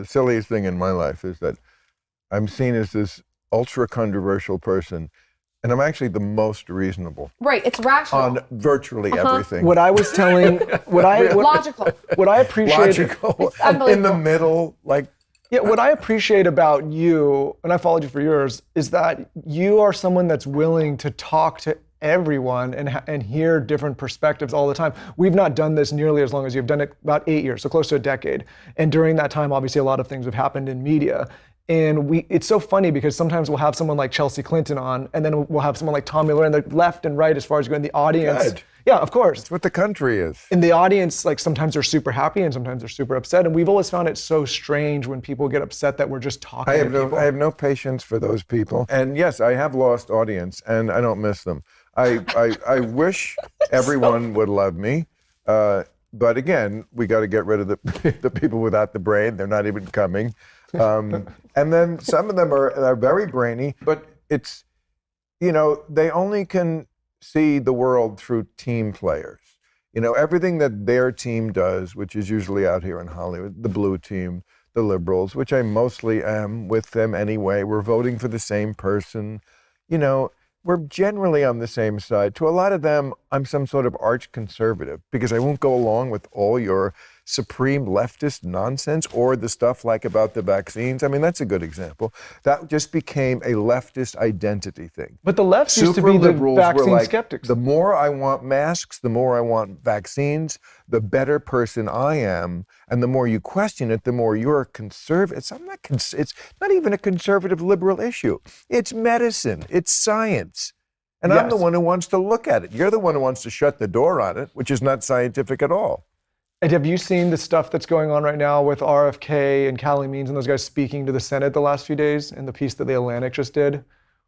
The silliest thing in my life is that I'm seen as this ultra controversial person, and I'm actually the most reasonable Right, it's rational. on virtually everything. What I was telling, Logical. what I appreciate, Logical, It's in the unbelievable. middle, like, yeah, what I appreciate about you, and I followed you for years, is that you are someone that's willing to talk to everyone and hear different perspectives all the time. We've not done this nearly as long as you've done it, about 8 years, so close to a decade. And during that time, obviously, a lot of things have happened in media. And it's so funny because sometimes we'll have someone like Chelsea Clinton on, and then we'll have someone like Tommy Lloyd, and the left and right as far as going the audience. Good. Yeah, of course. that's what the country is. In the audience, like sometimes they're super happy and sometimes they're super upset. And we've always found it so strange when people get upset that we're just talking I have to people. I have no patience for those people. And yes, I have lost audience, and I don't miss them. I wish everyone would love me. But again, we got to get rid of the people without the brain. They're not even coming. And then some of them are very brainy, but it's, they only can see the world through team players. Everything that their team does, which is usually out here in Hollywood, the blue team, the liberals, which I mostly am with them anyway. We're voting for the same person. We're generally on the same side. To a lot of them, I'm some sort of arch conservative because I won't go along with all your supreme leftist nonsense or the stuff like about the vaccines. I mean, that's a good example. That just became a leftist identity thing. But the left used to Super be the liberals were vaccine like, skeptics. the more I want masks, the more I want vaccines, the better person I am. And the more you question it, the more you're a conservative. It's not even a conservative liberal issue. It's medicine. It's science. And I'm the Yes. one who wants to look at it. You're the one who wants to shut the door on it, which is not scientific at all. And have you seen the stuff that's going on right now with RFK and Callie Means and those guys speaking to the Senate the last few days in the piece that the Atlantic just did?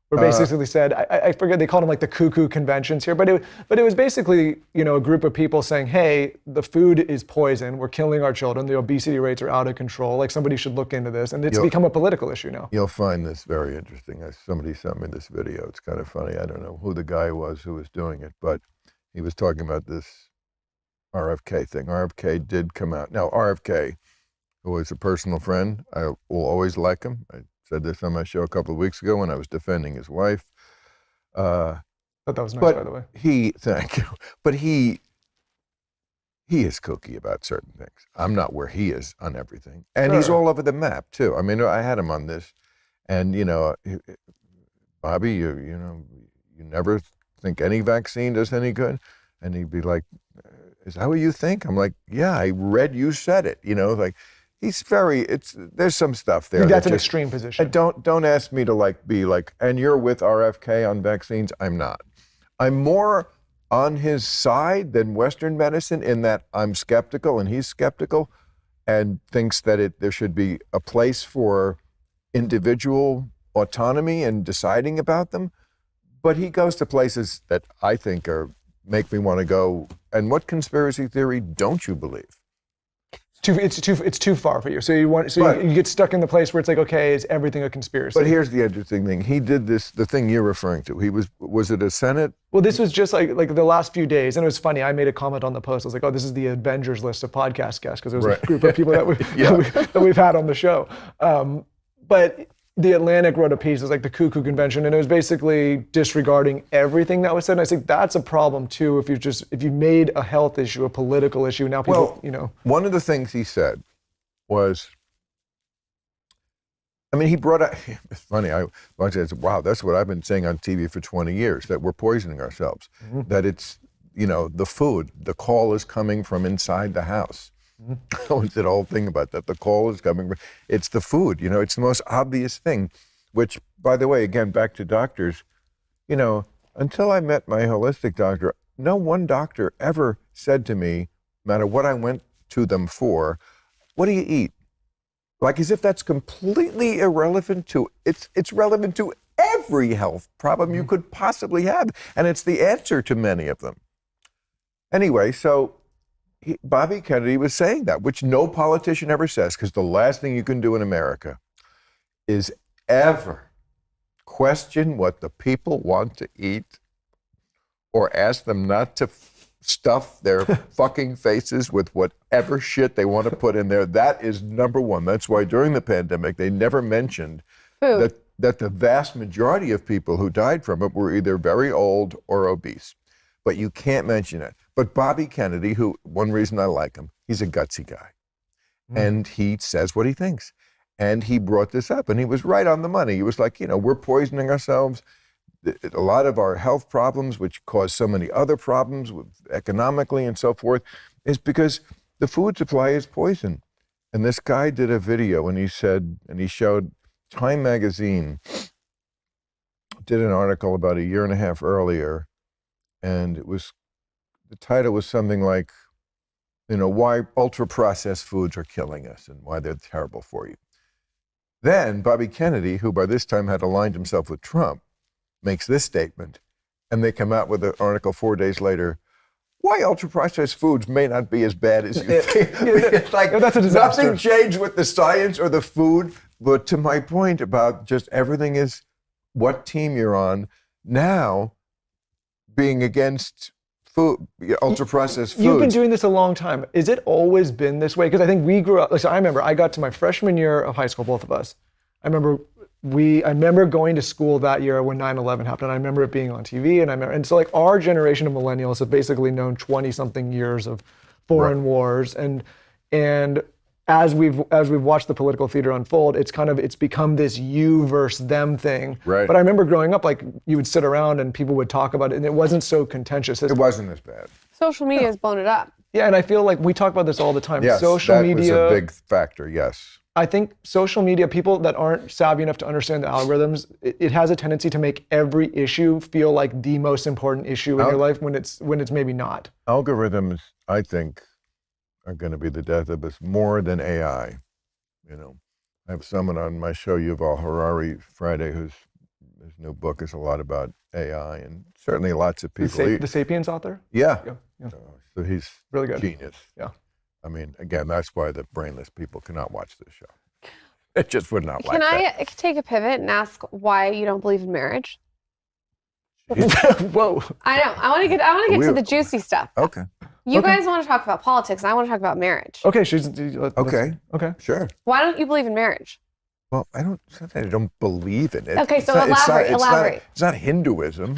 Where basically said, I forget, they called them like the cuckoo conventions here, but it was basically, a group of people saying, hey, the food is poison, we're killing our children, the obesity rates are out of control, like somebody should look into this, and it's become a political issue now. You'll find this very interesting. Somebody sent me this video. It's kind of funny. I don't know who the guy was who was doing it, but he was talking about this RFK thing. RFK did come out. Now, RFK, who is a personal friend, I will always like him. I said this on my show a couple of weeks ago when I was defending his wife. Thought that was nice, by the way. Thank you. But he is kooky about certain things. I'm not where he is on everything. And he's all over the map, too. I mean, I had him on this. And, Bobby, you never think any vaccine does any good? And he'd be like, is that what you think? I'm like, yeah, I read you said it. There's some stuff there. That's an extreme position. Don't ask me to be like, and you're with RFK on vaccines. I'm not. I'm more on his side than Western medicine in that I'm skeptical and he's skeptical and thinks that there should be a place for individual autonomy and deciding about them. But he goes to places that I think make me want to go. And what conspiracy theory don't you believe? It's too far for you. So you get stuck in the place where it's like, okay, is everything a conspiracy? But here's the interesting thing. He did the thing you're referring to. Was it a Senate? Well, this was just like the last few days, and it was funny. I made a comment on the post. I was like, oh, this is the Avengers list of podcast guests, because there was a group of people that we've had on the show. But the Atlantic wrote a piece, it was like the cuckoo convention, and it was basically disregarding everything that was said. And I think that's a problem too, if you made a health issue a political issue. Now people, One of the things he said was, he brought up, it's funny, I said, wow, that's what I've been saying on TV for 20 years, that we're poisoning ourselves, that it's, the food, the call is coming from inside the house. I did a whole thing about that. The call is coming. It's the food, it's the most obvious thing, which, by the way, again, back to doctors, until I met my holistic doctor, no one doctor ever said to me, no matter what I went to them for, what do you eat? Like as if that's completely irrelevant to, it's relevant to every health problem you could possibly have. And it's the answer to many of them. Anyway, so Bobby Kennedy was saying that, which no politician ever says, because the last thing you can do in America is ever question what the people want to eat or ask them not to stuff their fucking faces with whatever shit they want to put in there. That is number one. That's why during the pandemic, they never mentioned Food. that the vast majority of people who died from it were either very old or obese. But you can't mention it. But Bobby Kennedy, who, one reason I like him, he's a gutsy guy. And he says what he thinks. And he brought this up, and he was right on the money. He was like, we're poisoning ourselves. A lot of our health problems, which cause so many other problems economically and so forth, is because the food supply is poison. And this guy did a video, and he showed Time magazine did an article about a year and a half earlier, and the title was something like, why ultra-processed foods are killing us and why they're terrible for you. Then Bobby Kennedy, who by this time had aligned himself with Trump, makes this statement, and they come out with an article 4 days later, why ultra-processed foods may not be as bad as you think. It's like, that's a disaster. Nothing changed with the science or the food, but to my point about just everything is what team you're on. Now, being against food, ultra-processed foods. You've been doing this a long time. Is it always been this way? Because I think we grew up, I remember I got to my freshman year of high school, both of us. I remember going to school that year when 9/11 happened. I remember it being on TV, and so like our generation of millennials have basically known 20-something years of foreign wars, and as we've watched the political theater unfold, it's become this you versus them thing. Right. But I remember growing up, like you would sit around and people would talk about it, and it wasn't so contentious. It wasn't as bad. Social media has blown it up. Yeah, and I feel like we talk about this all the time. Yes, Social that media was a big factor, yes. I think social media, people that aren't savvy enough to understand the algorithms, it has a tendency to make every issue feel like the most important issue in your life when it's maybe not. Algorithms, I think, are going to be the death of us more than AI. I have someone on my show, Yuval Harari, Friday, his new book is a lot about AI, and certainly lots of people. The Sapiens author? Yeah. Yeah. So he's really good. Genius. Yeah. I mean, again, that's why the brainless people cannot watch this show. It just would not like Can that. I take a pivot and ask why you don't believe in marriage? Whoa. I know. I want to get to the juicy stuff. Okay. You guys want to talk about politics, and I want to talk about marriage. Okay, Okay. Sure. Why don't you believe in marriage? Well, I don't believe in it. Okay, so It's not- elaborate. It's not Hinduism.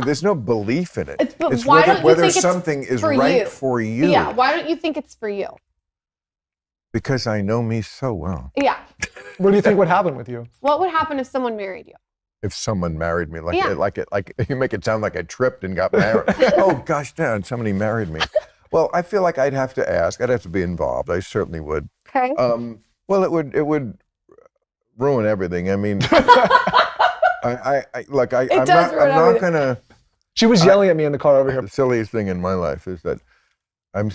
There's no belief in it. But It's why don't you whether think it's something is for right you? for you. Yeah. Why don't you think it's for you? Because I know me so well. Yeah. What do you think would happen with you? What would happen if someone married you? If someone married me, Yeah. like you make it sound like I tripped and got married. Oh gosh, damn! Somebody married me. Well, I feel like I'd have to ask. I'd have to be involved. I certainly would. Okay. Well, it would ruin everything. I mean, I'm not gonna. She was yelling at me in the car over here. The silliest thing in my life is that I'm